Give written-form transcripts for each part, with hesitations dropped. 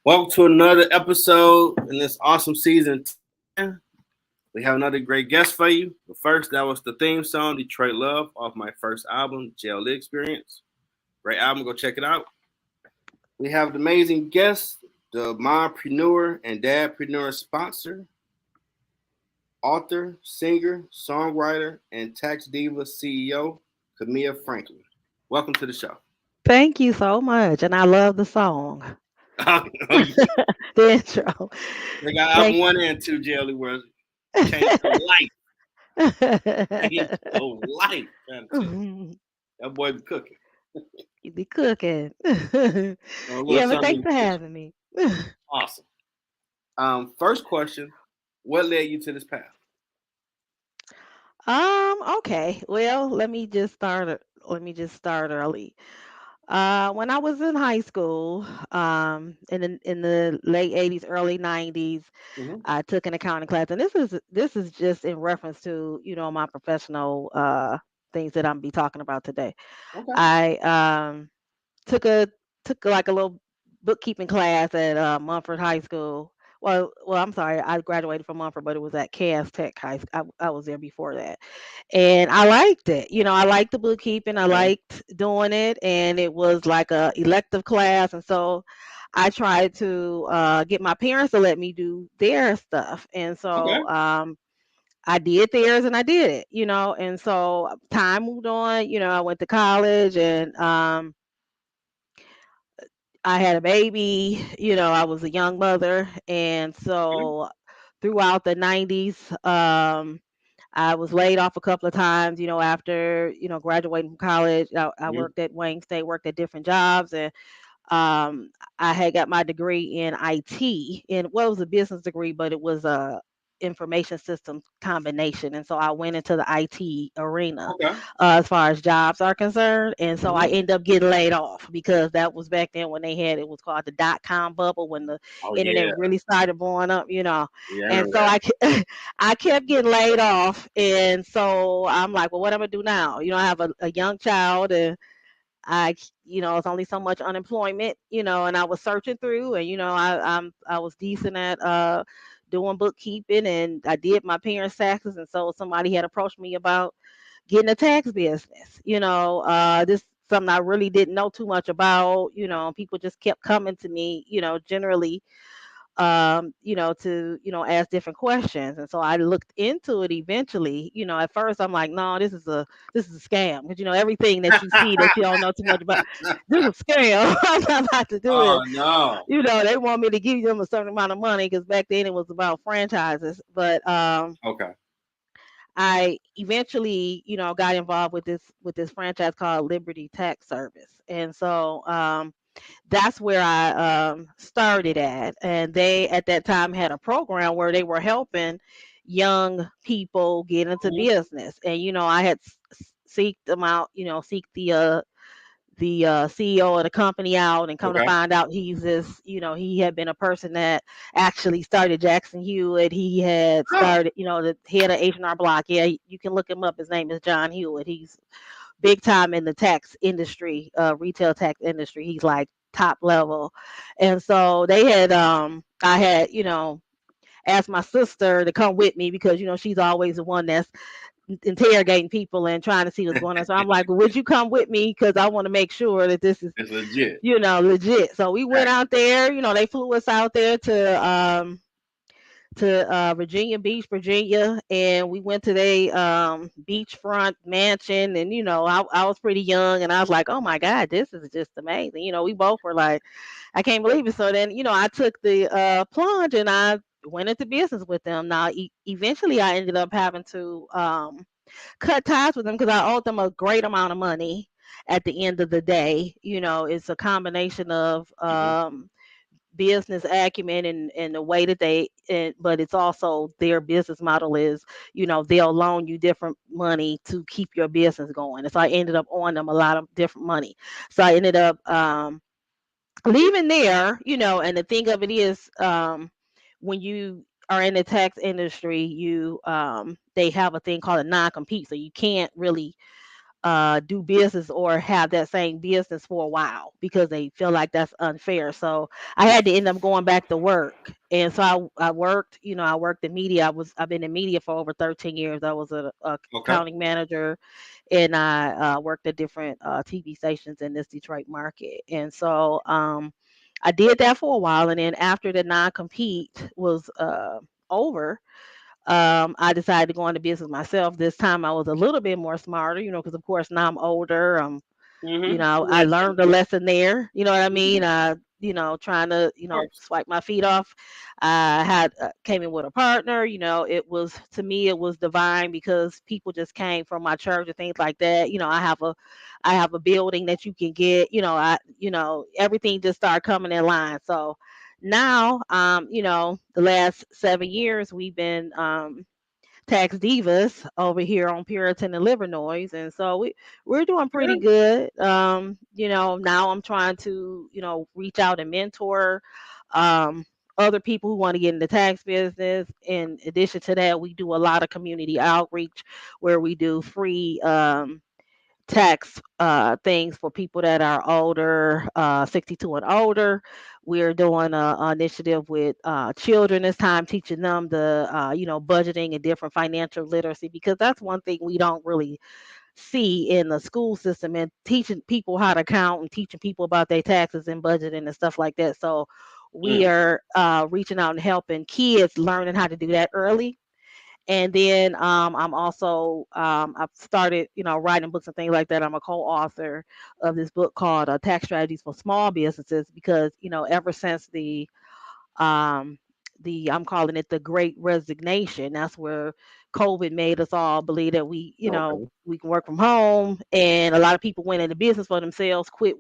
Welcome to another episode in this awesome season 10. We have another great guest for you. But first, that was the theme song, Detroit Love, off my first album, JLE Experience. Great album, go check it out. We have an amazing guest, the mompreneur and dadpreneur sponsor, author, singer, songwriter, and tax diva CEO, Camea Franklin. Welcome to the show. Thank you so much, and I love the song, Oh, yeah. the intro. They got album Thank one and two, JLE, where it changed your life. Changed your life. Trying to tell you. That boy be cooking. You be cooking. A little Yeah, but something thanks in for the kitchen. having me. Awesome. First question: what led you to this path? Okay. Well, let me just start early. When I was in high school, in the late 80s, early 90s, Mm-hmm. I took an accounting class, and this is just in reference to, my professional things that I'm be talking about today. Okay. I took a took like a little bookkeeping class at Mumford High School. Well, I'm sorry, I graduated from Mumford, but it was at Cass Tech High School. I was there before that, and I liked it. I liked the bookkeeping. I Okay. liked doing it, and it was like a elective class, and so I tried to get my parents to let me do their stuff, and Okay. so I did theirs and I did it, and so time moved on. I went to college and I had a baby, I was a young mother. And Okay. so throughout the 90s, I was laid off a couple of times, after, graduating from college. I Mm-hmm. worked at Wayne State, worked at different jobs. And um, I had got my degree in IT, and well, it was a business degree, but it was a information systems combination, and so I went into the IT arena Okay. as far as jobs are concerned, and so I Mm-hmm. ended up getting laid off because that was back then when they had it was called the dot-com bubble when the Oh yeah. internet really started blowing up, Yeah, I and remember so that. I kept getting laid off, and so I'm like, well, what am I gonna do now? I have a young child, and it's only so much unemployment, and I was searching through, and I was decent at doing bookkeeping, and I did my parents' taxes, and so somebody had approached me about getting a tax business. This something I really didn't know too much about. People just kept coming to me, generally to, ask different questions. And so I looked into it eventually. At first I'm like, no, this is a scam. Because everything that you see that you don't know too much about, this is a scam. I'm not about to do Oh it. no. They want me to give them a certain amount of money because back then it was about franchises. But Okay. I eventually, got involved with this franchise called Liberty Tax Service. And so that's where I started at. And they at that time had a program where they were helping young people get into Mm-hmm. business. And I had seeked them out, seek the CEO of the company out, and come to Okay. find out he had been a person that actually started Jackson Hewitt. He had Oh. started, the head of H&R Block. Yeah, you can look him up. His name is John Hewitt. He's big time in the tax industry, retail tax industry. He's like top level. And so they had I had, asked my sister to come with me because she's always the one that's interrogating people and trying to see what's going on. So I'm like, well, would you come with me? Because I want to make sure that this is, It's legit. legit. So we went Right. out there, they flew us out there to Virginia Beach, Virginia, and we went to the beachfront mansion. And I was pretty young, and I was like, "Oh my God, this is just amazing!" We both were like, "I can't believe it." So then, I took the plunge, and I went into business with them. Now, eventually, I ended up having to cut ties with them because I owed them a great amount of money. At the end of the day, it's a combination of Mm-hmm. business acumen and the way that but it's also their business model is, they'll loan you different money to keep your business going. And so I ended up owing them a lot of different money. So I ended up leaving there, and the thing of it is, when you are in the tax industry, you they have a thing called a non-compete. So you can't really do business or have that same business for a while because they feel like that's unfair. So I had to end up going back to work. And so I worked, I worked in media. I've been in media for over 13 years. I was a Okay. accounting manager, and I worked at different TV stations in this Detroit market. And so I did that for a while, and then after the non-compete was over, I decided to go into business myself. This time I was a little bit more smarter, because of course now I'm older. I Mm-hmm. learned a lesson there. You know what I mean? Of Trying to, course. swipe my feet off. I had came in with a partner. It was, to me, it was divine because people just came from my church and things like that. I have a building that you can get. Everything just started coming in line. So now, the last 7 years we've been tax divas over here on Puritan and Livernois, and so we're doing pretty Okay. good. Now I'm trying to reach out and mentor um, other people who want to get in the tax business. In addition to that, we do a lot of community outreach where we do free tax things for people that are older, 62 and older. We're doing a initiative with children this time, teaching them the, budgeting and different financial literacy, because that's one thing we don't really see in the school system, and teaching people how to count and teaching people about their taxes and budgeting and stuff like that. So we Mm. are reaching out and helping kids learning how to do that early. And then I'm also I've started writing books and things like that. I'm a co-author of this book called Tax Strategies for Small Businesses, because ever since um, the I'm calling it the Great Resignation. That's where COVID made us all believe that Okay. we can work from home, and a lot of people went into business for themselves, quit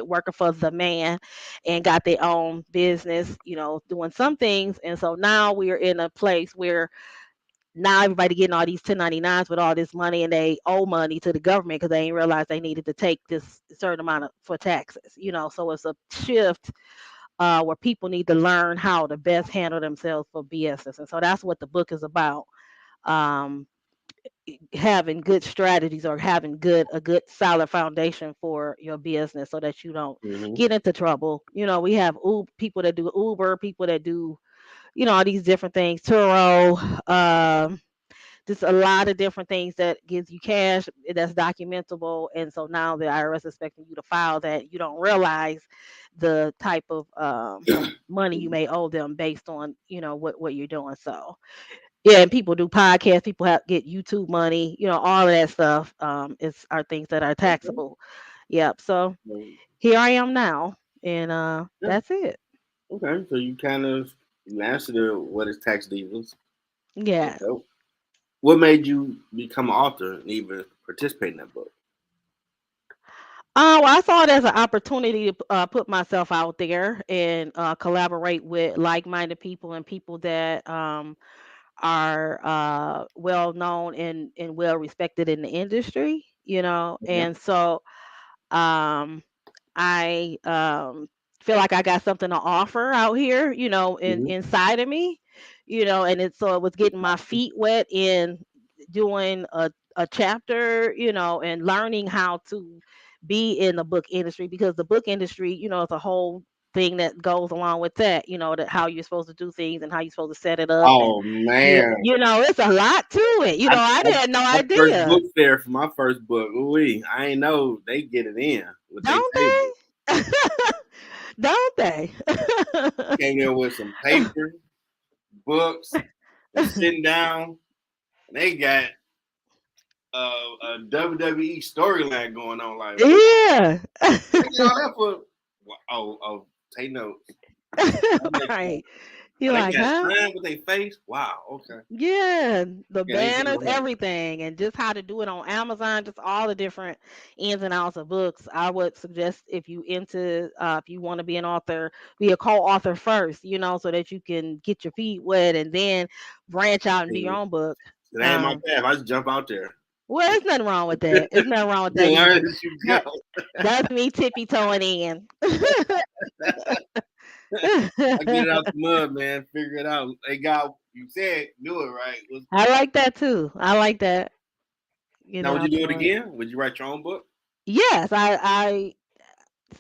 working for the man, and got their own business, doing some things. And so now we are in a place where now everybody getting all these 1099s with all this money, and they owe money to the government because they ain't realized they needed to take this certain amount for taxes. So it's a shift where people need to learn how to best handle themselves for business. And so that's what the book is about. Um, Having good strategies, or having a good solid foundation for your business so that you don't Mm-hmm. get into trouble. We have people that do Uber, people that do all these different things, Turo, just a lot of different things that gives you cash that's documentable. And so now the IRS is expecting you to file that. You don't realize the type of money you may owe them based on what you're doing. So yeah, and people do podcasts, people get YouTube money, all of that stuff is are things that are Okay. taxable. Yep. So So, here I am now, and yeah. that's it. Okay. So you kind of you answered what is tax divas. Yeah. Okay. What made you become an author and even participate in that book? Well, I saw it as an opportunity to put myself out there and collaborate with like-minded people and people that are well known and well respected in the industry. Yeah. And so um, I feel like I got something to offer out here, Mm-hmm. inside of me, and it was getting my feet wet in doing a chapter, and learning how to be in the book industry, because the book industry, is a whole thing that goes along with that, that how you're supposed to do things and how you're supposed to set it up. And Oh man. it's a lot to it. I, I I, had no my first idea. book fair for my first book. Ooh, I ain't know they get it in with their Don't table. they? Don't they? Came there with some paper, books, and sitting down. And they got a WWE storyline going on. Like, what? Yeah. They get all that for? Oh, take notes. That makes sense. Right. You're Oh, they like, got huh? time with their face. Wow. Okay. Yeah, the Yeah, they do banners, it. everything, and just how to do it on Amazon, just all the different ins and outs of books. I would suggest, if you want to be an author, be a co-author first, so that you can get your feet wet and then branch out and do your See, own book. it ain't my Um, path. I just jump out there. well, there's nothing wrong with that. There's nothing wrong with You that learn either. as you go. That that's me tippy toeing in. I get it out the mud, man. Figure it out. They got you said do it right. I like that too. I like that. Get Now, would you out do it there. again? Would you write your own book? Yes, I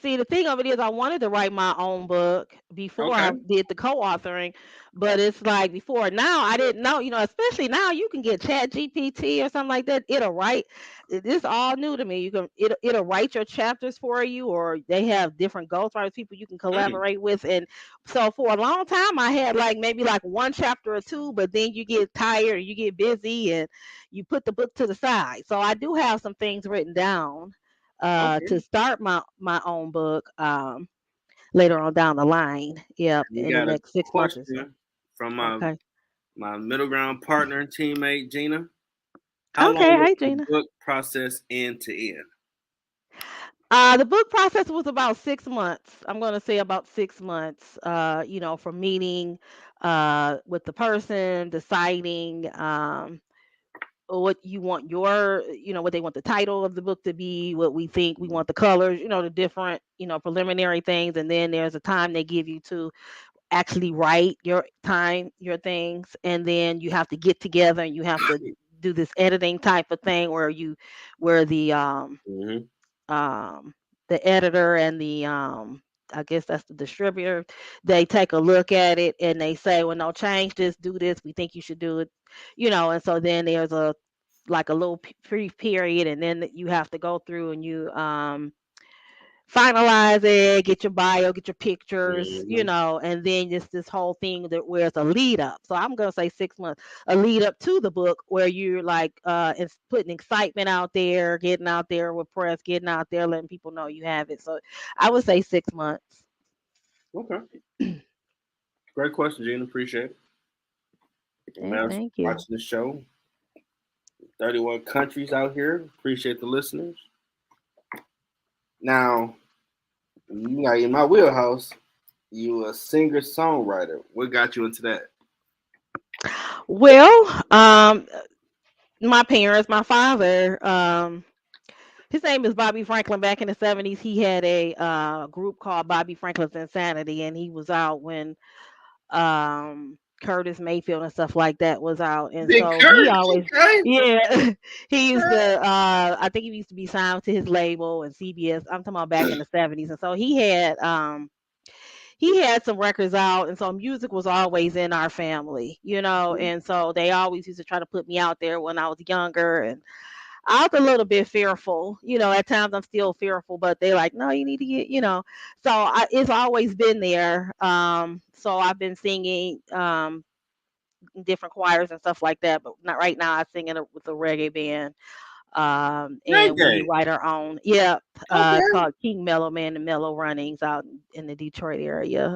see, the thing of it is, I wanted to write my own book before I Okay. did the co-authoring, but it's like before now, I didn't know, especially now you can get Chat GPT or something like that. It'll write. This is all new to me. It'll write your chapters for you, or they have different ghostwriters, people you can Mm, collaborate with. And so for a long time, I had like maybe like one chapter or two, but then you get tired, you get busy, and you put the book to the side. So I do have some things written down okay. to start my own book later on down the line. Yep, We in the got a next 6 months or so. question from Okay. my middle ground partner and teammate Gina. How Okay. long was Hi, the Gina. book process end to end? The book process was about 6 months. I'm going to say about 6 months. From meeting with the person, deciding what you want what they want the title of the book to be, what we think we want the colors, the different, preliminary things. And then there's a time they give you to actually write your things, and then you have to get together and you have to do this editing type of thing where Mm-hmm. um the editor and the I guess that's the distributor, they take a look at it and they say, well, no, change this, do this, we think you should do it, and so then there's a like a little brief period, and then you have to go through and you finalize it, get your bio, get your pictures, Mm-hmm. and then just this whole thing that where it's a lead up. So I'm gonna say 6 months, a lead up to the book where you're like it's putting excitement out there, getting out there with press, getting out there, letting people know you have it. So I would say 6 months. Okay. Great question, Gina. Appreciate it. And Hey, man, thank you. watching the show. 31 countries out here. Appreciate the listeners. Now, you got in my wheelhouse. You a singer songwriter. What got you into that? Well, my parents, my father, his name is Bobby Franklin. Back in the 70s, he had a group called Bobby Franklin's Insanity, and he was out when Curtis Mayfield and stuff like that was out. And Big so he Curtis, always, okay. yeah, he used to I think he used to be signed to his label and CBS. I'm talking about back in the 70s. And so he had some records out, and so music was always in our family, and so they always used to try to put me out there when I was younger. And I was a little bit fearful, at times I'm still fearful, but they're like, no, you need to get. So it's always been there. So I've been singing in different choirs and stuff like that, but not right now. I sing with a reggae band. And we Reggae. write our own. Yep. It's Okay. called King Mellow Man and Mellow Runnings out in the Detroit area,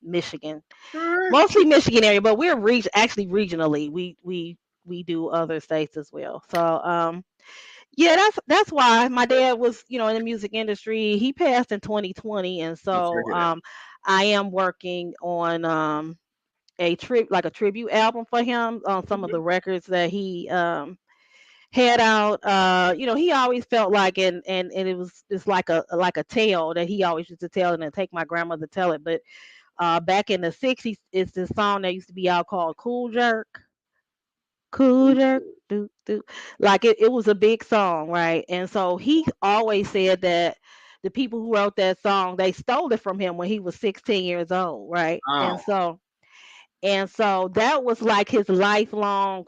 Michigan, All right. mostly Michigan area, but we're actually regionally. We do other states as well. So yeah, that's why my dad was, in the music industry. He passed in 2020, and I'm sorry so to hear I am working on a tribute album for him on some of that. the records that he had out. He always felt like, and it was just like a tale that he always used to tell, and then take my grandmother to tell it. But back in the 60s, it's this song that used to be out called Cool Jerk. Cool Jerk. Do, do. Like it was a big song, right? And so he always said that the people who wrote that song, they stole it from him when he was 16 years old, right? Oh, And so that was like his lifelong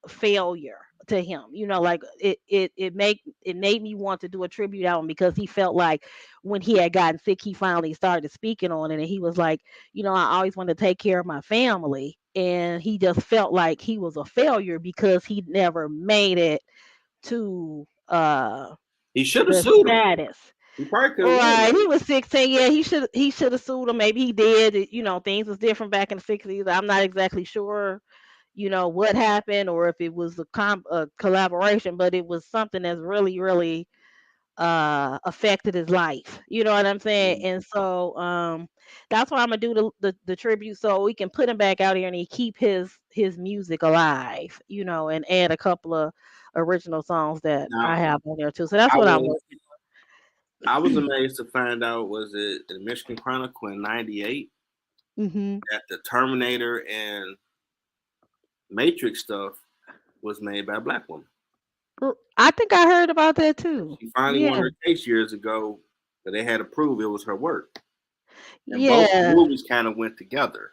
failure to him. Like it made me want to do a tribute album, because he felt like when he had gotten sick, he finally started speaking on it, and he was like, I always wanted to take care of my family, and he just felt like he was a failure because he never made it to he should have the sued him. status. He probably could have won Right, that. he was 16. Yeah, he should have sued him. Maybe he did. Things was different back in the 60s. I'm not exactly sure, what happened, or if it was a collaboration, but it was something that's really, really affected his life. You know what I'm saying? And so that's why I'm gonna do the tribute, so we can put him back out here and he keep his music alive, and add a couple of original songs that I Now, have on there too. So that's I what I'm was working. I was amazed to find out, was it the Michigan Chronicle in '98 Hmm. that the Terminator and Matrix stuff was made by a black woman. I think I heard about that too. She finally won Yeah. her case years ago, but they had to prove it was her work. And both Yeah. movies kind of went together.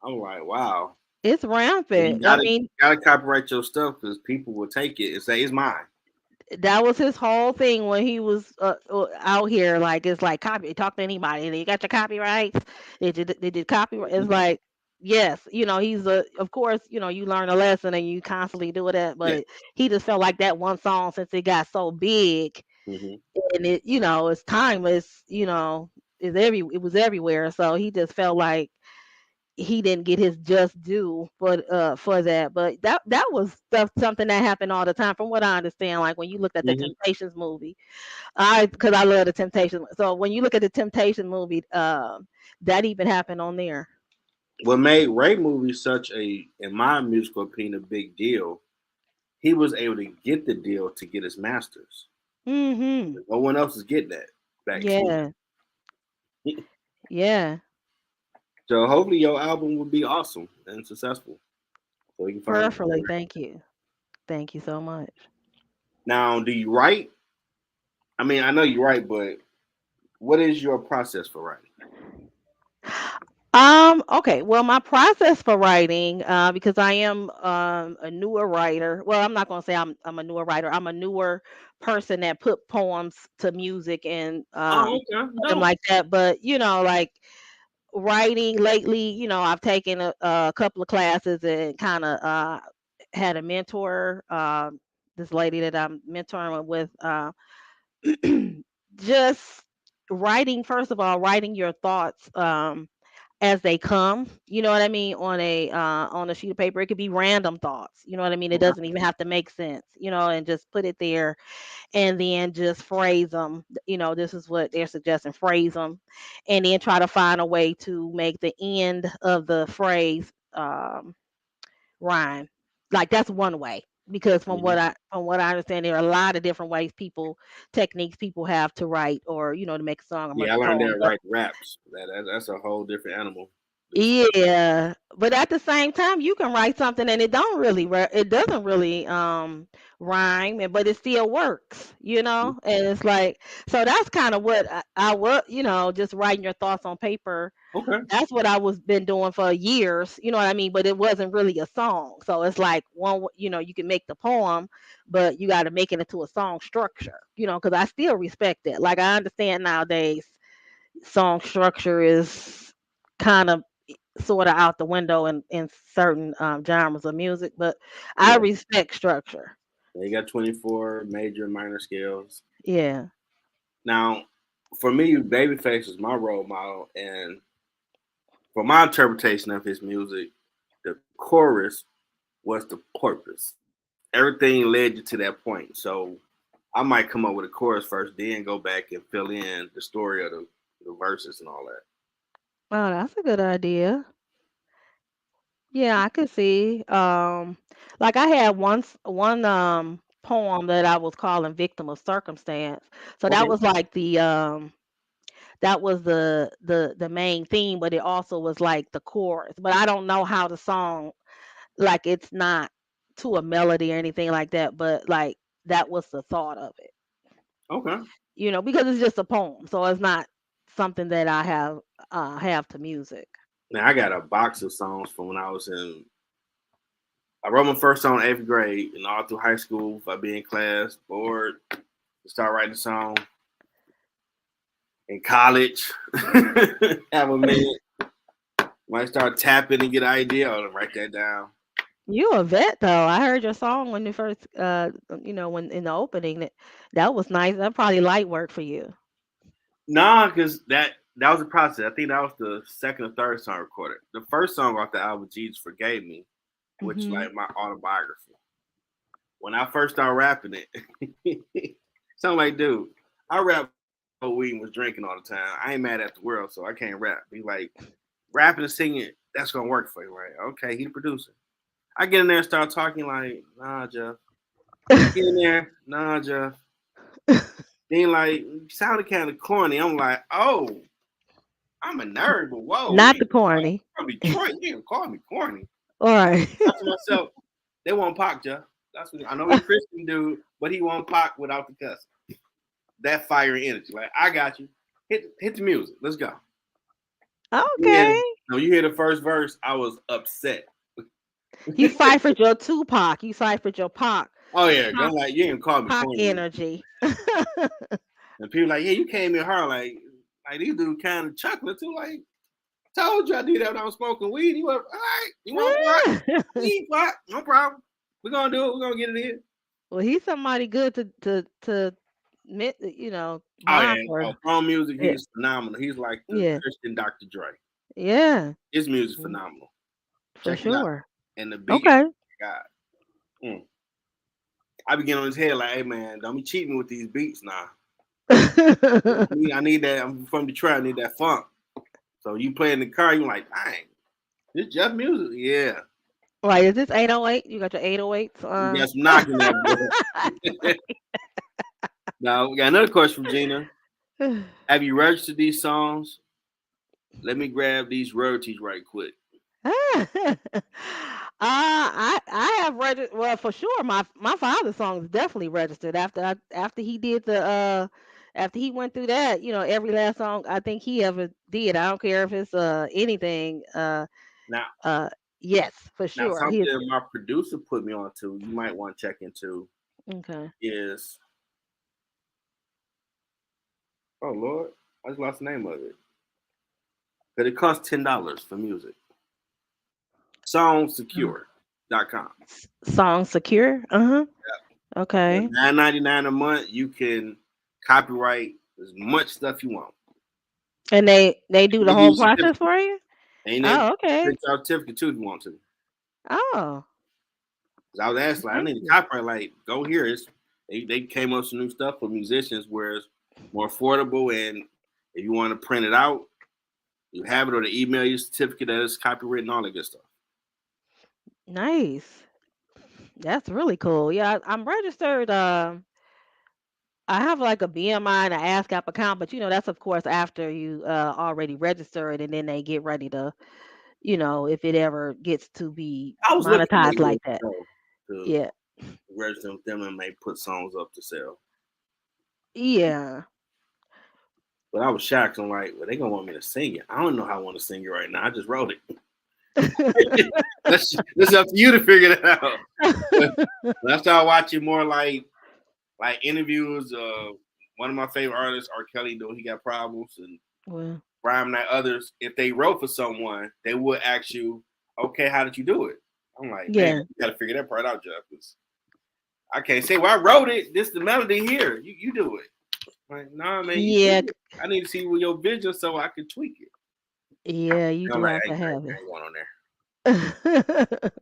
I'm like, wow. It's So you rampant. I gotta mean, gotta copyright your stuff because people will take it and say it's mine. that was his whole thing when he was out here. Like it's like copy. Talk to anybody. You got your copyrights. They did copyright. It's Mhm. like yes, he's a. Of course, you learn a lesson and you constantly do that. Yeah. But he just felt like that one song since it got so big Hmm. and it's timeless. It was everywhere. So he just felt like he didn't get his just due for that. But that was something that happened all the time, from what I understand. Like when you looked at the Hmm. Temptations movie, because I love the Temptations. So when you look at the Temptation movie, that even happened on there. What made Ray movie such a, in my musical opinion, a big deal, he was able to get the deal to get his masters. Hmm. No one else is getting that back to Yeah. Yeah. so hopefully your album will be awesome and successful. So you can find Prayerfully. Thank you. Thank you so much. now, do you write? I mean, I know you write, but what is your process for writing? Okay. Well, my process for writing, because I am a newer writer. Well, I'm not gonna say I'm a newer writer. I'm a newer person that put poems to music and Oh, okay. put them Dope. like that. But like writing lately, I've taken a couple of classes and kind of had a mentor. This lady that I'm mentoring with, just writing. First of all, writing your thoughts. As they come, you know what I mean, on a sheet of paper. It could be random thoughts, you know what I mean. It Okay. doesn't even have to make sense, and just put it there, and then just phrase them. This is what they're suggesting: phrase them, and then try to find a way to make the end of the phrase rhyme. Like that's one way. Because Hmm. from what I understand, there are a lot of different ways techniques people have to write, or to make a song or make Yeah, I a learned poem. that writing raps. That's a whole different animal. Yeah, but at the same time, you can write something and it doesn't really rhyme, but it still works, And it's like, so that's kind of what I was, just writing your thoughts on paper. Okay. That's what I was been doing for years, you know what I mean? But it wasn't really a song. So it's like you can make the poem, but you got to make it into a song structure, because I still respect it. Like I understand nowadays song structure is kind of sort of out the window in certain genres of music, but I Yeah. respect structure. They got 24 major and minor scales. Yeah. Now, for me, Babyface is my role model, and for my interpretation of his music, the chorus was the purpose. Everything led you to that point. So I might come up with a chorus first, then go back and fill in the story of the verses and all that. Oh, that's a good idea. Yeah, I could see. Like I had one poem that I was calling "Victim of Circumstance." So that Okay. was like that was the main theme, but it also was like the chorus. But I don't know how the song, like it's not to a melody or anything like that, but like that was the thought of it. Okay. Because it's just a poem, so it's not something that I have to music. Now I got a box of songs from when I was in. I wrote my first song in 8th grade, and all through high school, if I be in class, bored, start writing a song. In college, have a minute, might start tapping and get an idea. I'll write that down. You a vet though. I heard your song when you first, when in the opening. That was nice. That probably light work for you. Nah, because that was the process. I think that was the second or third song recorded. The first song off the album, Jesus Forgave Me, which is Hmm. like my autobiography. When I first started rapping it, sound like, dude, I rap weed and was drinking all the time. I ain't mad at the world, so I can't rap. Be like, rapping and singing, that's gonna work for you, right? Okay, he the producer. I get in there and start talking like, nah, Jeff. Get in there, nah, Jeff. Then like, sounded kind of corny. I'm like, oh, I'm a nerd, but whoa, Not you the like corny. from Detroit, you can call me corny. All right. I thought to myself, they want Pac, Jeff. That's what I know. He's a Christian dude, but he won't Pac without the cussing. That fire energy, like I got you. Hit the music. Let's go. Yeah. Okay. No, you hear the first verse. I was upset. You ciphered your Tupac. You ciphered your Oh yeah, Pac, I'm like you ain't call me Pac corny. energy. And people like, yeah, you came in hard. Like these dudes kind of chocolate too. Like, told you I did that when I was smoking weed. You were all right. You want pot? Weed pot? No problem. We're gonna do it. We're gonna get it in. Well, he's somebody good to Oh yeah. monitor. Oh, phone music. Yeah, He's phenomenal. He's like the yeah, Christian Dr. Dre. yeah, His music's phenomenal. for Check it out. sure. And the beat, Okay. God. I be getting on his head like, hey man, don't be cheating with these beats now. I need that. I'm from Detroit. I need that funk. So you play in the car, you like, dang, this just music. Yeah. Right, is this 808? You got your 808s? You got some knocking that boy. Now we got another question from Gina. Have you registered these songs? Let me grab these royalties right quick. I have registered. Well, for sure, my father's song is definitely registered after he did the after he went through that. Every last song I think he ever did. I don't care if it's anything. Now, Yes, for sure. something my producer put me on to, you might want to check into, Okay. is, oh Lord, I just lost the name of it. But it costs $10 for music. Songsecure.com. Song Secure. Yeah. Okay. $9.99 a month. You can copyright as much stuff you want. And they do the Give you whole a process certificate. for you? And then Oh, okay. print out a certificate too if you want to. Oh. I was asking, like, I need to copyright. Like, go here. They came up with some new stuff for musicians where it's more affordable, and if you want to print it out, you have it, or they email you a certificate that is copyrighted and all that good stuff. Nice. That's really cool. Yeah, I'm registered. I have like a BMI and an ASCAP account, but that's of course after you already registered, and then they get ready to, if it ever gets to be I was looking at monetized years like that. ago to Yeah. register with them and may put songs up to sell. Yeah. But I was shocked. I'm like, well, they gonna want me to sing it. I don't know how I want to sing it right now. I just wrote it. That's up to you to figure that out. But I started watching more like interviews. One of my favorite artists, R. Kelly, though he got problems, and Well, Brian and others. If they wrote for someone, they would ask you, "Okay, how did you do it?" I'm like, yeah. man, you got to figure that part out, Jeff. Because I can't say, well, I wrote it. This the melody here. You do it. I'm like, nah, man. Yeah. I need to see with your vision so I can tweak it. Yeah, you And do I'm like, have hey, to have I it. ain't going on there.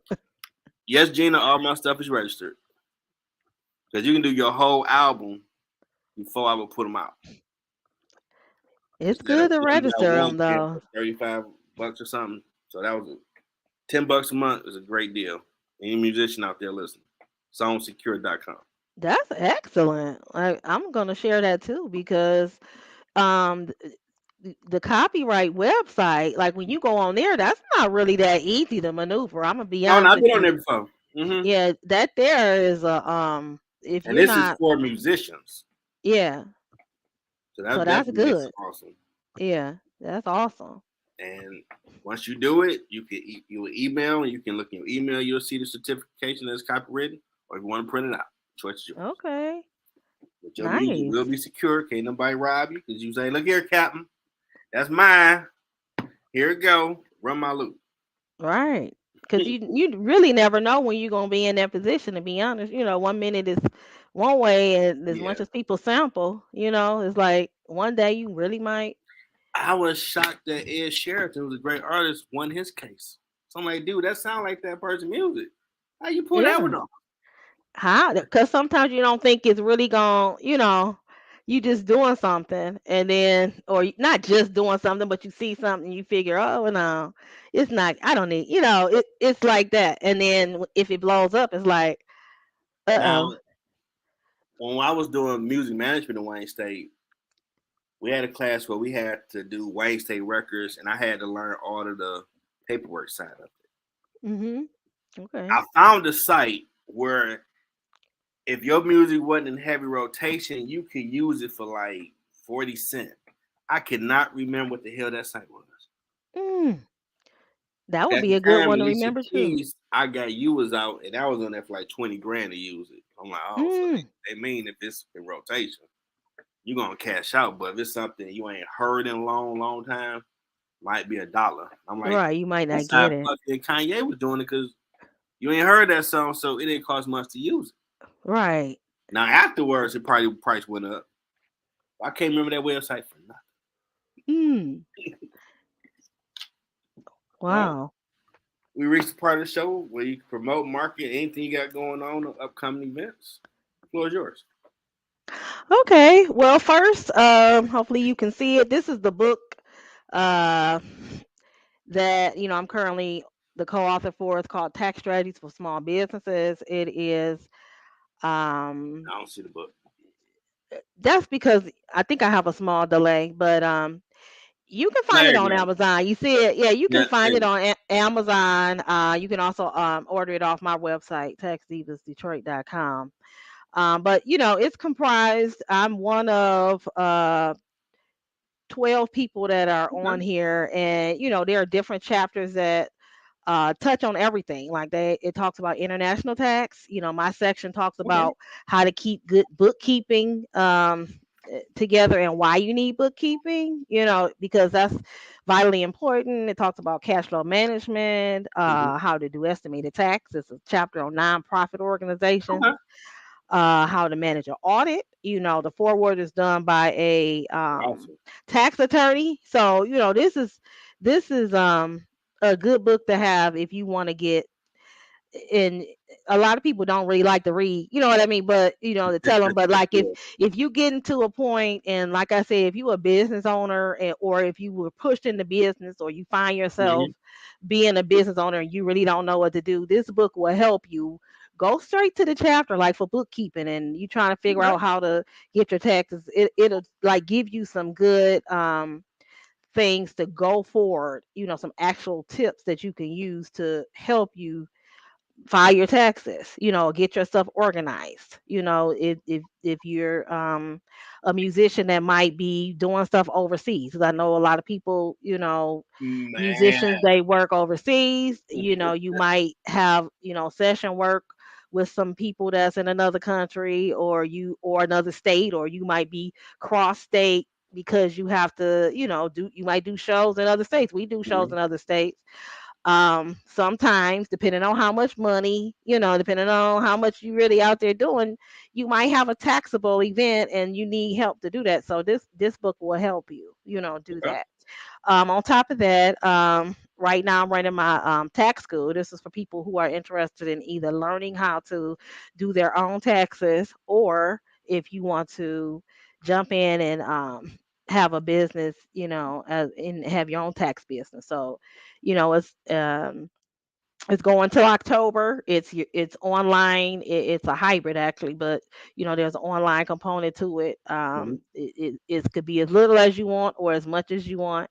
Yes, Gina, all my stuff is registered. Because you can do your whole album before I would put them out. It's good to register them Yeah, though. $35 or something. So that was $10 a month is a great deal. Any musician out there listening. Songsecure.com. That's excellent. I'm gonna share that too because um the copyright website, like when you go on there, that's not really that easy to maneuver. I'm gonna be Oh, no, honest I've with been on you. there before. Mm-hmm. Yeah, that there is a if And you're this is not, for musicians. yeah, So so that that's definitely makes it good. awesome. Yeah, that's awesome. And once you do it, you will email, and you can look in your email. You'll see the certification that's copywritten, or if you want to print it out, choice is yours. Okay. But your music Nice. will be secure. Can't nobody rob you because you say, "Look here, Captain, that's mine. Here it go. Run my loop." Right. Because you really never know when you're gonna be in that position. To be honest, 1 minute is one way, and as Yeah, much as people sample, it's like one day you really might. I was shocked that Ed Sheraton, who's a great artist, won his case. So I'm like, dude, that sound like that person's music. How you pull that Yeah. one off? How? Because sometimes you don't think it's really gone. You just doing something, and then, or not just doing something, but you see something, you figure, oh no, it's not. I don't need. It's like that, and then if it blows up, it's like, Now, uh-oh. when I was doing music management in Wayne State, we had a class where we had to do Wayne State records, and I had to learn all of the paperwork side of it. Mhm. Okay. I found a site where if your music wasn't in heavy rotation, you could use it for like 40 cents. I cannot remember what the hell that site was. Mm, that would At be the a good time, one to Alicia remember too. Keys, I got you was out, and I was on there for like 20 grand to use it. I'm like, oh, so Mm, they mean if it's in rotation, you're gonna cash out. But if it's something you ain't heard in a long, long time, might be $1. I'm like, right, you might not that's how get it. fucking Kanye was doing it because you ain't heard that song, so it didn't cost much to use it. Right. Now afterwards, it probably price went up. I can't remember that website for nothing. Mm, Well, wow. we reached the part of the show where you can promote, market anything you got going on, upcoming events. The floor is yours. Okay. Well, first, hopefully you can see it. This is the book uh, that I'm currently the co-author for. It's called Tax Strategies for Small Businesses. It is um, I don't see the book. that's because I think I have a small delay, but you can find There it you on go. Amazon. You see it, yeah. You can Yeah, there find it you on Amazon. You can also order it off my website, taxdivasdetroit.com. But it's comprised. I'm one of 12 people that are go. on here, and there are different chapters that touch on everything. Like it talks about international tax. My section talks Okay. about how to keep good bookkeeping together and why you need bookkeeping. Because that's vitally important. It talks about cash flow management, Mm-hmm. how to do estimated tax. It's a chapter on nonprofit organizations, Okay. how to manage an audit. The foreword is done by a Awesome. tax attorney. So this is a good book to have if you want to get in. A lot of people don't really like to read, you know what I mean, but to tell them. But like if Yeah. if you get into a point, and like I said, if you a business owner, or if you were pushed into business, or you find yourself Mm-hmm. being a business owner and you really don't know what to do, this book will help you go straight to the chapter, like for bookkeeping, and you trying to figure Okay. out how to get your taxes. It'll like give you some good things to go forward, some actual tips that you can use to help you file your taxes, get your stuff organized. If you're a musician that might be doing stuff overseas, because I know a lot of people, musicians, Man. they work overseas. You might have session work with some people that's in another country, or another state, or you might be cross state, because you have to you might do shows in other states. We do shows Mhm. in other states. Sometimes, depending on how much money, depending on how much you really out there doing, you might have a taxable event and you need help to do that. So this book will help you, do Okay. that. On top of that, right now I'm running my tax school. This is for people who are interested in either learning how to do their own taxes, or if you want to jump in and have a business, and have your own tax business. So, it's going till October. It's online. It's a hybrid actually, but there's an online component to it. Mhm. It could be as little as you want or as much as you want.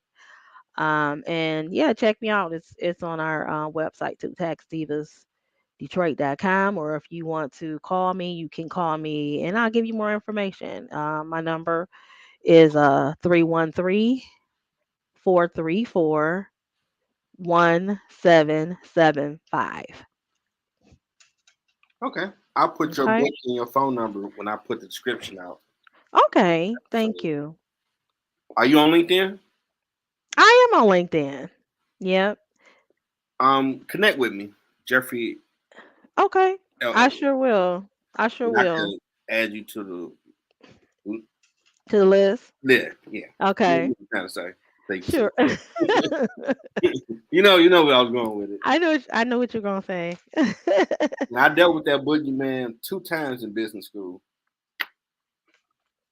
And yeah, check me out. It's on our website too, taxdivasdetroit.com. Or if you want to call me, you can call me and I'll give you more information. My number is 313-434-1775. Okay. I'll put your Okay. book and your phone number when I put the description out. Okay. So, Thank you. are you on LinkedIn? I am on LinkedIn. Yep. Connect with me, Jeffrey Okay. I LL, sure will. I sure and I will. could add you to the To the list. yeah, yeah. You know Okay. what I'm trying to say. Thank you, Sure. sis. You know where I was going with it. I know what you're gonna say. Now, I dealt with that boogeyman 2 times in business school,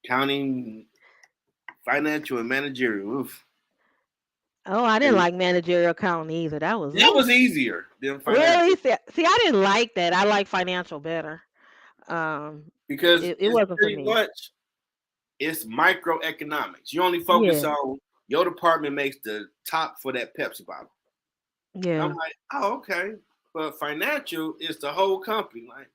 counting, financial, and managerial. Oof. Oh, I didn't And like managerial accounting either. That was that was oof. easier than financial Really? See, I didn't like that. I like financial better. Um, because it it's wasn't for pretty me. much it's microeconomics. You only focus Yeah. on your department makes the top for that Pepsi bottle. I'm Yeah. like, oh, okay. But financial is the whole company. Like,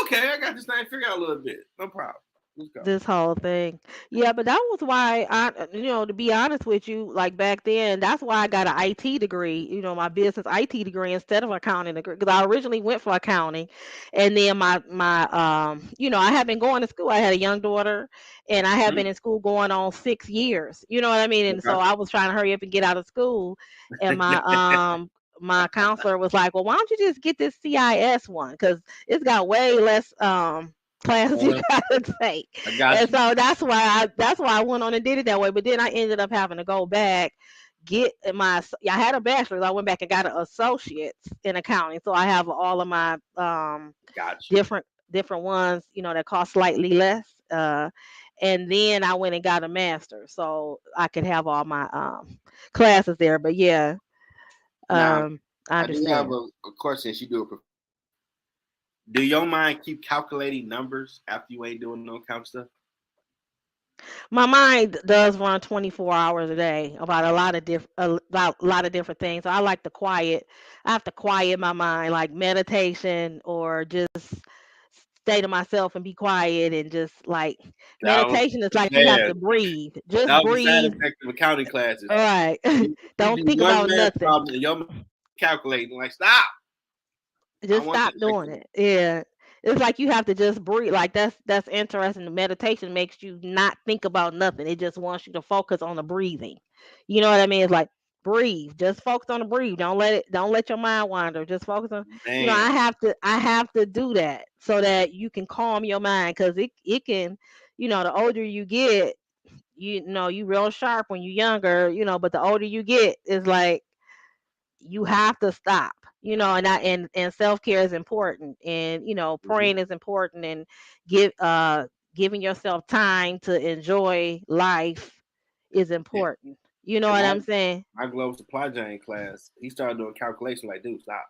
Okay, I got this thing figured out a little bit. No problem. Let's go. This whole thing. Yeah, but that was why to be honest with you, like back then, that's why I got an IT degree, my business IT degree instead of accounting degree, because I originally went for accounting, and then I had been going to school. I had a young daughter, and I had been in school going on 6 years. You know what I mean? And so I was trying to hurry up and get out of school, and my counselor was like, "Well, why don't you just get this CIS one? Because it's got way less classes you gotta take." I got And you. so that's why I went on and did it that way. But then I ended up having to go back, I had a bachelor's. I went back and got an associate's in accounting. So I have all of my Got you. different ones, that cost slightly less. And then I went and got a master so I could have all my classes there. But yeah, Now, I I do have understand. a question. She do it. Do your mind keep calculating numbers after you ain't doing no count stuff? My mind does run 24 hours a day about a lot of different things. So I like to quiet. I have to quiet my mind, like meditation, or just stay to myself and be quiet, and just like That was meditation is like you have bad. to breathe. Just That was the side breathe. effect of accounting classes. All right. You Don't do think one about math nothing. problem and your mind calculating like stop. I Just want stop that next doing one. it. Yeah. It's like you have to just breathe. Like that's interesting. The meditation makes you not think about nothing. It just wants you to focus on the breathing. You know what I mean? It's like breathe. Just focus on the breathe. Don't let your mind wander. Just focus on, Man, I have to do that so that you can calm your mind, cuz it can, the older you get, you real sharp when you're younger, but the older you get, it's like you have to stop, and self-care is important, and mhm. praying is important, and give giving yourself time to enjoy life is Yeah. important. You know And what my I'm saying? my global supply chain class, he started doing calculation like, dude, stop.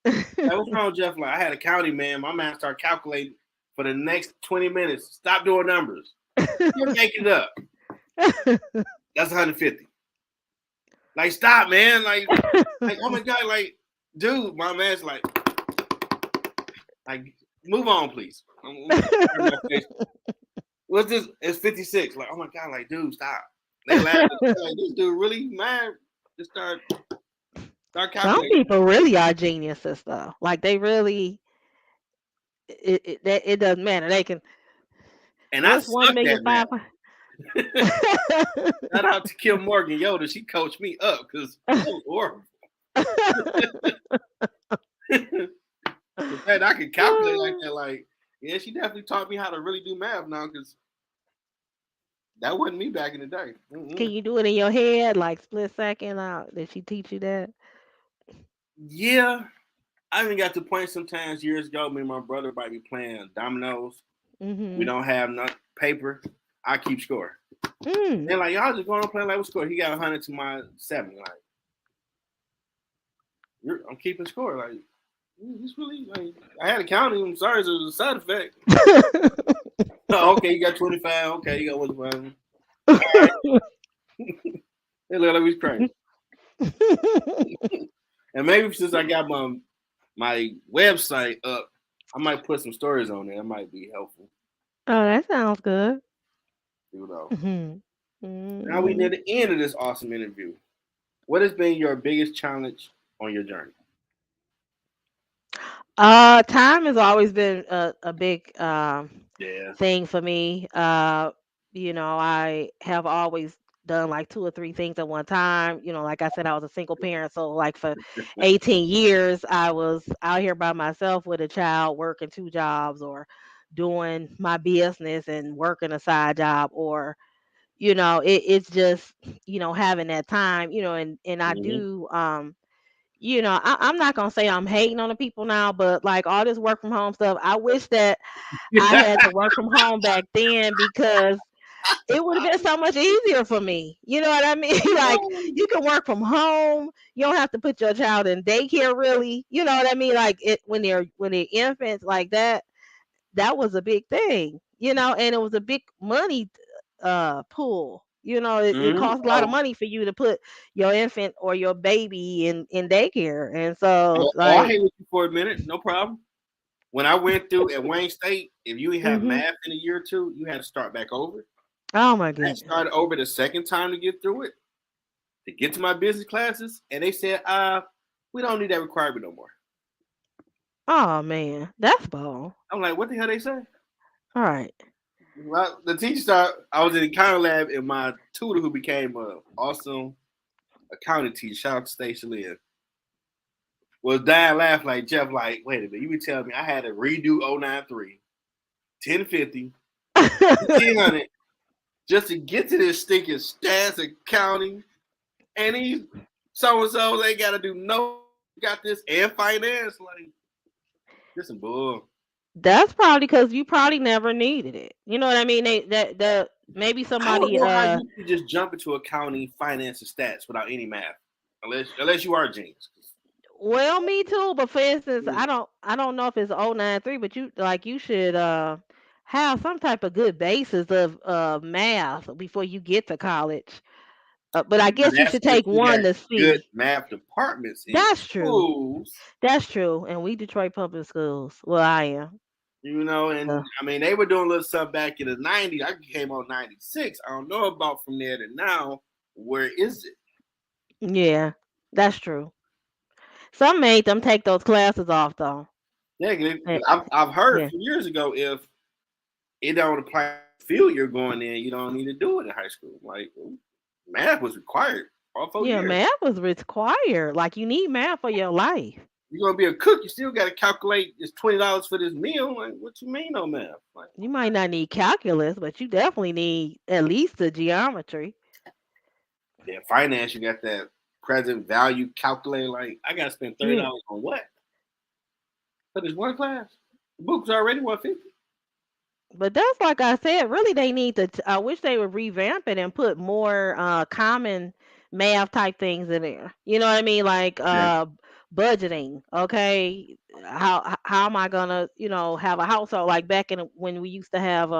Like, what's wrong, Jeff? Like, I had accounting, man. My man started calculating for the next 20 minutes. Stop doing numbers. You're making it up. That's 150. Like, stop, man. Like, oh my God, like, dude, my man's like, move on, please. What's this? It's 56. Like, oh my God, like, dude, stop. They laughing. Like, this dude really mad. Just start Some calculating. people really are geniuses though. Like they really, it doesn't matter. They can. And I What's one sucked million at five math. Shout out to Kim Morgan Yoda. She coached me up because I was horrible. The fact I could calculate like that, like, yeah, she definitely taught me how to really do math now because that wasn't me back in the day. Can Mm-mm. you do it in your head, like split second? Did she teach you that? Yeah, I even got to the point sometimes years ago, me and my brother might be playing dominoes. We Mhm. don't have no paper. I keep score. Mm. They're like, y'all just going to play like what score? He got 100 to my 70. Like, I'm keeping score. Like, it's really, like, I had to count him. I'm sorry, it was a side effect. Oh, okay, you got 25. Okay, you got 1. All right. They look like we crazy. And maybe since I got my website up, I might put some stories on there. That might be helpful. Oh, that sounds good. You know. Mhm. Now we near Mhm. the end of this awesome interview. What has been your biggest challenge on your journey? Time has always been a big Yeah. thing for me. I have always done like two or three things at one time. Like I said, I was a single parent, so like for 18 years, I was out here by myself with a child, working two jobs, or doing my business and working a side job, or it's just having that time, and I Mm-hmm. do. I'm not gonna say I'm hating on the people now, but like all this work from home stuff, I wish that I had to work from home back then, because it would have been so much easier for me. You know what I mean? Like you can work from home. You don't have to put your child in daycare really. You know what I mean? Like it when they're infants like that, that was a big thing, and it was a big money pool. It Mm-hmm. costs a lot of money for you to put your infant or your baby in daycare. And so Oh, I like hate with you for a minute. No problem. when I went through at Wayne State, if you didn't have Mhm. math in a year or two, you had to start back over. Oh my I goodness. started over the second time to get through it, to get to my business classes, and they said, we don't need that requirement no more. Oh man, that's bold. I'm like, what the hell they say? All right. Well, the teacher started, I was in the accounting lab, and my tutor, who became an awesome accounting teacher, shout out to Stacia Lynn, was dying laughing like, Jeff, like, wait a minute, you be telling me I had to redo 093, 1050, 1500 just to get to this stinking stats accounting, and these so and so they got to do no, got this and finance, like, this some bull. That's probably because you probably never needed it. You know what I mean? That maybe I don't somebody know how you could just jump into accounting, finance, and stats without any math, unless you are a genius. well, me too, but for instance, Mm. I don't know if it's 093, but you should have some type of good basis of math before you get to college. But I Now guess you that's should if take you got one to good see. math departments in That's true. schools, That's true. And we Detroit public schools. Well, I am. and So, I mean they were doing a little stuff back in the '90s. I came on '96. I don't know about from there to now. Where is it? yeah, that's true. Some made them take those classes off though. Yeah, Eh, 'cause I've heard a yeah. few years ago if it don't apply to the field you're going in, you don't need to do it in high school. Like math was required all 4 Yeah, years. math was required. Like you need math for your life. You're gonna be a cook, you still got to calculate. It's $20 for this meal. Like, what you mean no math? Like, You might not need calculus, but you definitely need at least the geometry. then finance, you got that present value calculator. Like, I gotta spend thirty Yeah. dollars on what? For this one class? The book's already 150. But that's like I said, really they need to I wish they would revamp it and put more common math type things in there. You know what I mean? Like Yeah. budgeting, okay? How am I gonna, have a household like back in when we used to have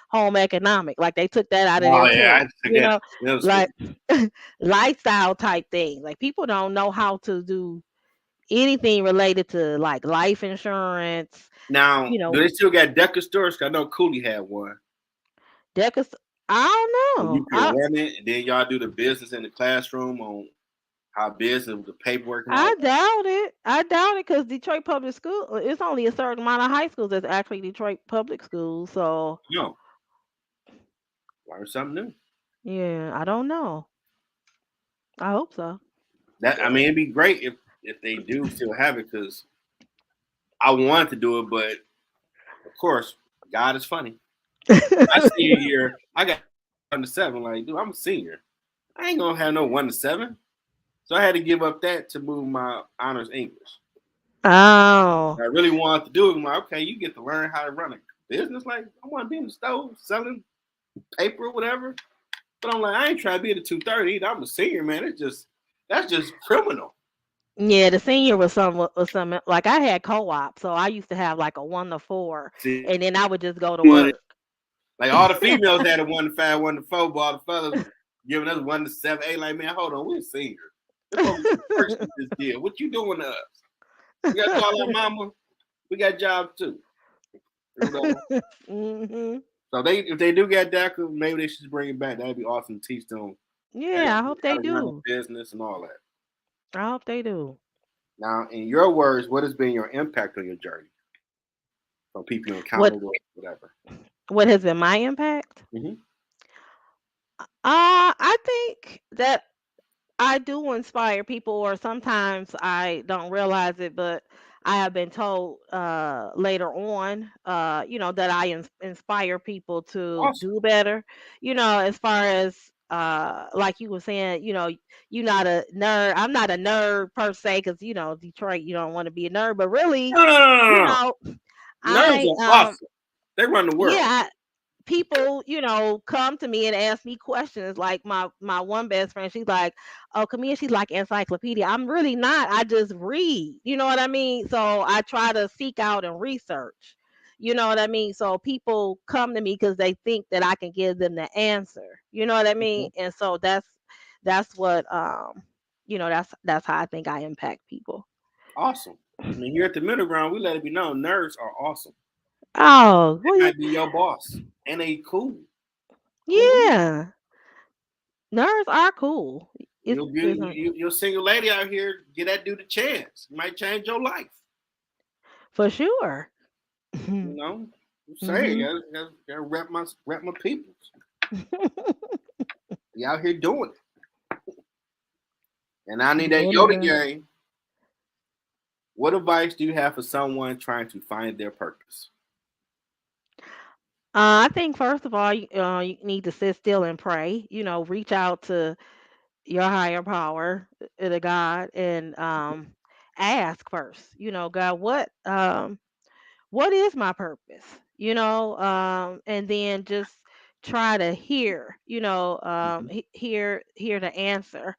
home economic. Like they took that out of Oh there yeah, I too. just took that in middle school. Like lifestyle type things. Like people don't know how to do anything related to like life insurance, Now, you do know, they still got Decker stores? 'Cause I know Cooley had one. decas. I don't And you know. can run it, and then y'all do the business in the classroom on how business with the paperwork and all I that. doubt it. I doubt it because Detroit Public School, it's only a certain amount of high schools that's actually Detroit Public Schools. So, No, learn something new. yeah, I don't know. I hope so. That I mean, it'd be great if they do still have it because I wanted to do it, but of course, God is funny. My senior year, I got 1 to 7. Like, dude, I'm a senior. I ain't gonna have no 1 to 7. So I had to give up that to move my honors English. Oh, I really wanted to do it. I'm like, okay, you get to learn how to run a business. Like, I want to be in the store selling paper or whatever. But I'm like, I ain't trying to be at the 230 either. I'm a senior, man. That's just criminal. yeah, the senior was some like I had co-op, so I used to have like a 1 to 4, See, and then I would just go to like work. all the females had a 1 to 5, 1 to 4, but all the fellas giving us 1 to 7, 8. Like, man, hold on, we're seniors. We're supposed to be first with this deal. What you doing to us? We got to call our mama. We got jobs too. You know? hmm So if they do get DACA, maybe they should bring it back. That'd be awesome to teach them Yeah, I hope how they to run a do. business and all that. I hope they do. Now, in your words, what has been your impact on your journey from people you What encountered or whatever? what has been my impact? Mm-hmm. I think that I do inspire people, or sometimes I don't realize it, but I have been told later on, that I inspire people to Awesome. do better. As far as like you were saying, you're not a nerd. I'm not a nerd per se, because Detroit, you don't want to be a nerd, but really, No, no, no, no, you no. know, Nerds I are awesome. They run the world. yeah, people, come to me and ask me questions. Like my one best friend, she's like, "Oh, Camille, she's like encyclopedia." I'm really not. I just read. You know what I mean? So I try to seek out and research. You know what I mean? So people come to me because they think that I can give them the answer. You know what I mean? Mhm. And so that's what that's how I think I impact people. Awesome. I mean, here at the middle ground, we let it be known nerds are awesome. Oh, They well, might be your boss, and they cool, cool. yeah, nerds are cool. You'll It's be you're a single lady out here. Get that dude a chance. It might change your life. for sure. You know. I'm saying, Hmm. gotta rep my people. You out here doing it, and I need that Doing it Yoda right. game. What advice do you have for someone trying to find their purpose? I think first of all, you need to sit still and pray. Reach out to your higher power, the God, and ask first. God, what is my purpose? And then just try to hear. Mhm. Hear the answer.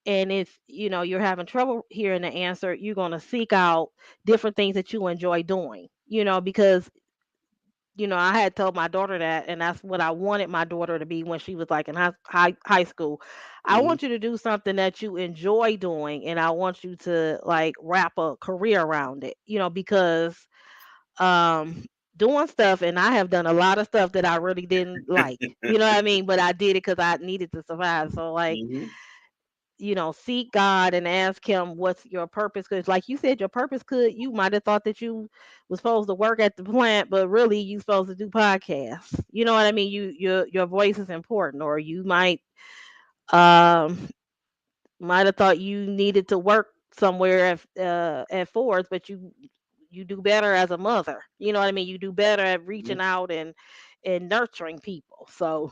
And if you're having trouble hearing the answer, you're gonna seek out different things that you enjoy doing. Because I had told my daughter that, and that's what I wanted my daughter to be when she was like in high school. I Mhm. want you to do something that you enjoy doing, and I want you to like wrap a career around it. Because um doing stuff, and I have done a lot of stuff that I really didn't like. You know what I mean? But I did it because I needed to survive. So like, Mhm. seek God and ask him what's your purpose. Because like you said, your purpose you might have thought that you was supposed to work at the plant, but really you supposed to do podcasts. You know what I mean? Your voice is important. Or you um might have thought you needed to work somewhere at Ford's, but you do better as a mother. You know what I mean? You do better at Mhm. reaching out and nurturing people. So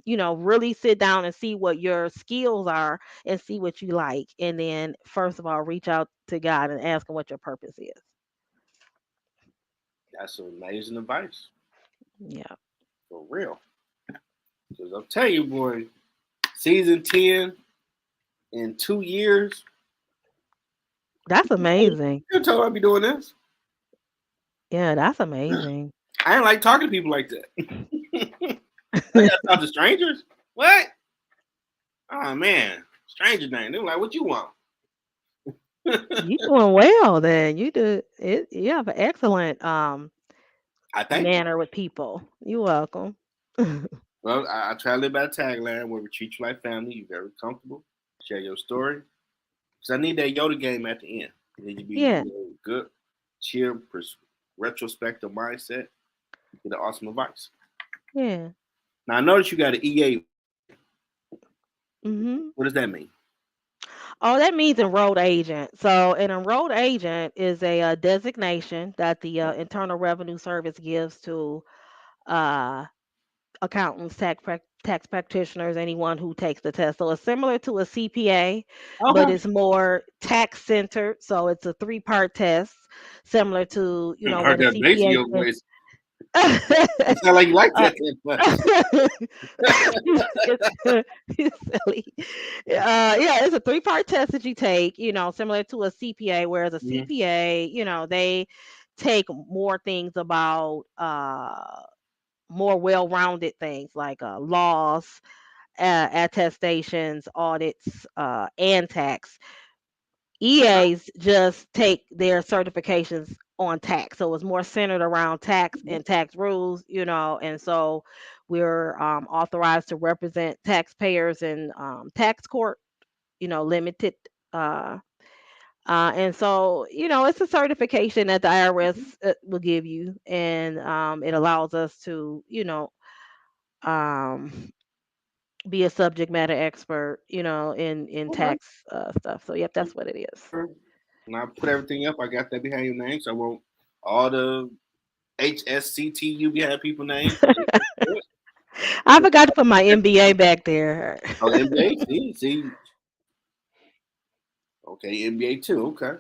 really sit down and see what your skills are and see what you like. And then, first of all, reach out to God and ask him what your purpose is. That's some amazing advice Yeah, for real. Because I'll tell you, boy, season 10 in 2 years. that's amazing. You told I'd be doing this. Yeah, that's amazing. I ain't like talking to people like that. I gotta talk to strangers. What? Oh man, stranger name. They were like, "What you want?" You doing well then. You do it. You have an excellent I thank you. manner with people. You're welcome. Well, I try to live by the tagline where we treat you like family. You're very comfortable. Share your story. Because I need that Yoda game at the end. You need to be Yeah, good, chill, retrospective mindset. Get the awesome advice. yeah. Now I noticed you got an EA. Mhm. What does that mean? Oh, that means enrolled agent. So, an enrolled agent is a designation that the Internal Revenue Service gives to uh, accountants, tax practitioners, anyone who takes the test. So, it's similar to a CPA, but Okay. it's more tax centered. So, it's a three-part test, similar to I heard what a that bass in CPA your test. voice. It sounds like you like uh, that that much. it's, it's silly. Yeah, it's a three-part test that you take, similar to a CPA, whereas a Mhm. CPA, they take more things about more well-rounded things like laws, attestations, audits, and tax. EAs just take their certifications on tax. So it's more centered around tax and tax rules, and so we're authorized to represent taxpayers in tax court, limited. Uh, and so, it's a certification that the IRS will give you, and it allows us to, um, be a subject matter expert, in Okay. tax stuff. So, yep, that's what it is. When I put everything up, I got that behind your name, so I want all the HSCTU behind people names. I forgot to put my MBA back there Oh, NBA. See. Okay, NBA too. Okay.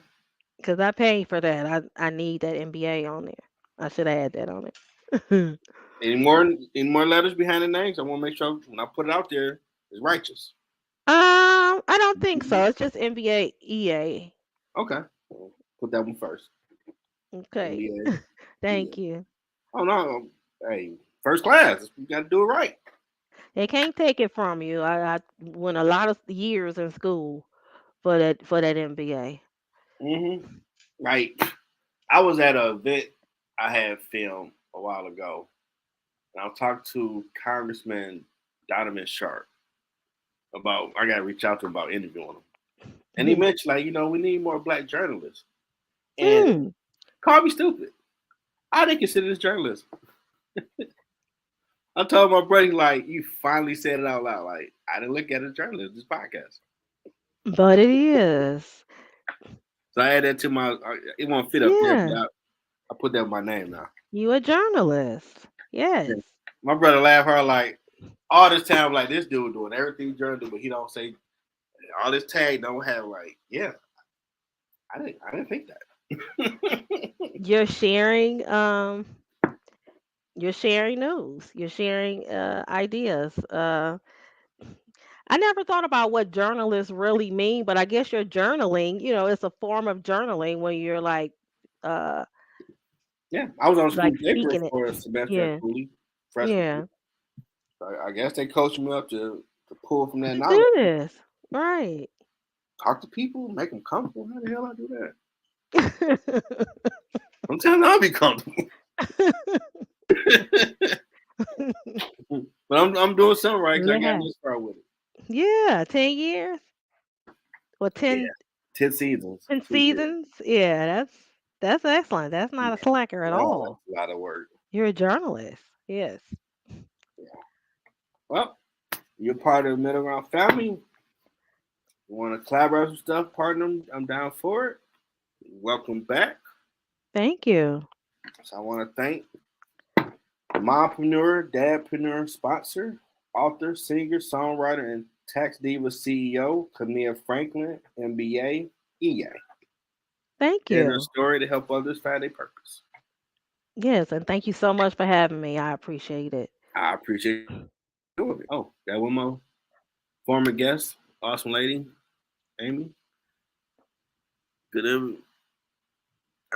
because I paid for that. I need that MBA on there. I should have had that on it. Any more? Any more letters behind the names? I want to make sure when I put it out there, it's righteous. I don't think so. It's just MBA EA. Okay. Put that one first. Okay. NBA. Yeah. Thank you. Oh no. Hey, first class. You got to do it right. They can't take it from you. I went a lot of years in school for that MBA. Like, I was at an event I had filmed a while ago, and I talked to Congressman Donovan Sharp about, I got to reach out to him about interviewing him. And he mentioned, like, we need more black journalists. And call me stupid. I didn't consider this journalism. I told my buddy, like, you finally said it out loud. Like, I didn't look at it as journalism, this podcast. But it is. So I add that to my, it won't fit up there, Yeah. but I put that with my name now. You a journalist. Yes. My brother laughed hard, like, all this time, like, this dude doing everything journalism, but he don't say, all this tag don't have, like, yeah. I didn't think that. You're sharing news. You're sharing ideas. I never thought about what journalists really mean, but I guess you're journaling, it's a form of journaling when you're like Yeah, I was on school like paper speaking it. for a semester at Yeah. Cooley, freshman. Yeah. So I guess they coached me up to pull from that To knowledge. do this. Right. Talk to people, make them comfortable. How the hell I do that? I'm telling you, I'll be comfortable. But I'm doing something right because I got this far with it. Yeah, 10 years or 10 10 seasons. 10 seasons. Yeah, that's excellent. That's not a slacker at all. That's a lot of work. You're a journalist. Yes. Yeah. Well, you're part of the Middle Ground family. You want to collaborate with stuff, partner? I'm down for it. Welcome back. Thank you. So I want to thank the mompreneur, dadpreneur, sponsor, author, singer, songwriter, and tax Divas CEO, Camea Franklin, MBA, EA. Thank And her you. story to help others find their purpose. Yes, and thank you so much for having me. I appreciate it. I appreciate it. Oh, got one more former guest, awesome lady, Amy. Good evening.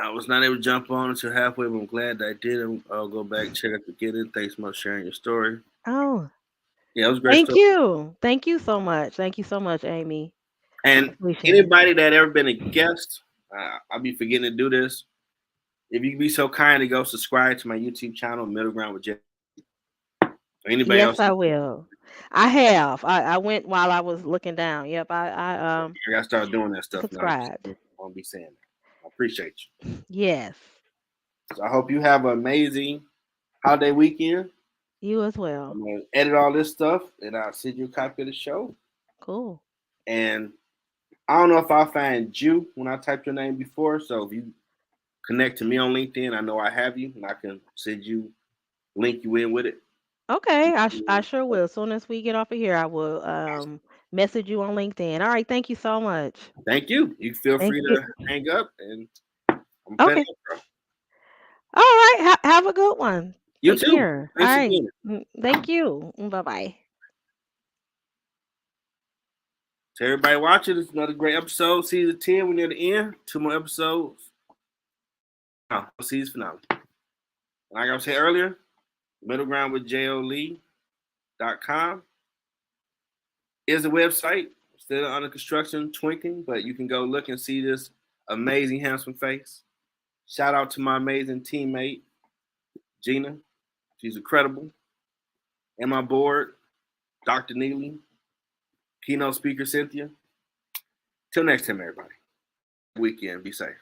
I was not able to jump on until halfway, but I'm glad that I did. I'll go back, check out the beginning. Thanks so much for sharing your story. Oh, Yeah, it was a great thank story. you. Thank you so much. Thank you so much, Amy. And anybody that ever been a guest, I'll be forgetting to do this. If you could be so kind to go subscribe to my YouTube channel, Middle Ground with Jay. Anybody else? Yes, I will. I have. I went while I was looking down. Yep, I gotta start doing that stuff subscribed. now. I won't be saying that. I appreciate you. Yes. So I hope you have an amazing holiday weekend. You as well. I'm gonna edit all this stuff and I'll send you a copy of the show. Cool. And I don't know if I'll find you when I typed your name before. So if you connect to me on LinkedIn, I know I have you and I can link you in with it. Okay, I sure will. As soon as we get off of here, I will message you on LinkedIn. All right, thank you so much. Thank you. You feel Thank free you. to hang up and I'm Okay. All right. Have a good one. You Take too. care. Thanks All right. again. Thank you. Bye-bye. To everybody watching, it's another great episode. Season 10, we're near the end. 2 more episodes. Season finale. Like I was saying earlier, Middle Ground with JLE.com is a website. Still under construction, twinking, but you can go look and see this amazing, handsome face. Shout out to my amazing teammate, Gina. She's incredible. And my board, Dr. Neely, keynote speaker, Cynthia. Till next time, everybody. Weekend. Be safe.